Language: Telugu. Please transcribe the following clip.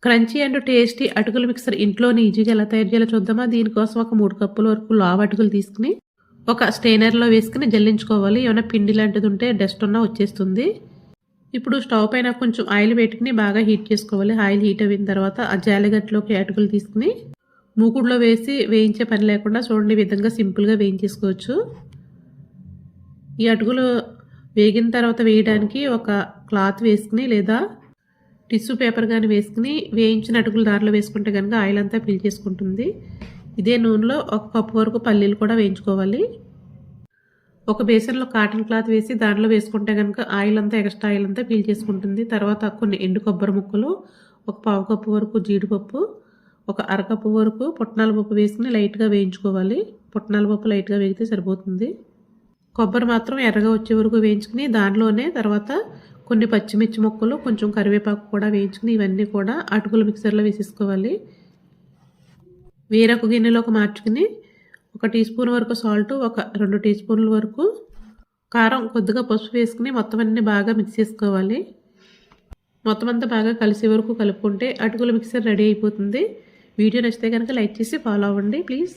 క్రంచీ అండ్ టేస్టీ అటుకుల మిక్సర్ ఇంట్లోనే ఈజీగా ఎలా తయారు చేయాలో చూద్దామా. దీనికోసం ఒక 3 కప్పుల వరకు లావు అటుకులు తీసుకుని ఒక స్టెయినర్లో వేసుకుని జల్లించుకోవాలి. ఏమైనా పిండి లాంటిది ఉంటే డస్ట్ ఉన్నా వచ్చేస్తుంది. ఇప్పుడు స్టవ్ పైన కొంచెం ఆయిల్ పెట్టుకుని బాగా హీట్ చేసుకోవాలి. ఆయిల్ హీట్ అయిన తర్వాత ఆ జాలిగట్టులోకి అటుకులు తీసుకుని మూకుడులో వేసి వేయించే పని లేకుండా చూడండి ఈ విధంగా సింపుల్గా వేయించేసుకోవచ్చు. ఈ అటుకులు వేగిన తర్వాత వేయడానికి ఒక క్లాత్ వేసుకుని లేదా టిష్యూ పేపర్ కానీ వేసుకుని వేయించిన అటుకులు దాంట్లో వేసుకుంటే కనుక ఆయిల్ అంతా పీల్చేసుకుంటుంది. ఇదే నూనెలో 1 కప్పు వరకు పల్లీలు కూడా వేయించుకోవాలి. ఒక బేసన్లో కాటన్ క్లాత్ వేసి దాంట్లో వేసుకుంటే కనుక ఆయిల్ అంతా ఎక్స్ట్రా ఆయిల్ అంతా పీల్చేసుకుంటుంది. తర్వాత కొన్ని ఎండు కొబ్బరి ముక్కలు, ఒక 1/2 కప్పు వరకు జీడిపప్పు, ఒక 1/2 కప్పు వరకు పుట్నాల పప్పు వేసుకుని లైట్గా వేయించుకోవాలి. పుట్నాల పప్పు లైట్గా వేగితే సరిపోతుంది. కొబ్బరి మాత్రం ఎర్రగా వచ్చే వరకు వేయించుకుని దాంట్లోనే తర్వాత కొన్ని పచ్చిమిర్చి ముక్కలు, కొంచెం కరివేపాకు కూడా వేయించుకుని ఇవన్నీ కూడా అటుకుల మిక్సర్లో వేసేసుకోవాలి. వేరొక గిన్నెలోకి మార్చుకుని 1 టీ స్పూన్ వరకు సాల్ట్, ఒక 2 టీ స్పూన్ల వరకు కారం, కొద్దిగా పసుపు వేసుకుని మొత్తం అన్ని బాగా మిక్స్ చేసుకోవాలి. మొత్తం అంతా బాగా కలిసే వరకు కలుపుకుంటే అటుకుల మిక్సర్ రెడీ అయిపోతుంది. వీడియో నచ్చితే కనుక లైక్ చేసి ఫాలో అవ్వండి ప్లీజ్.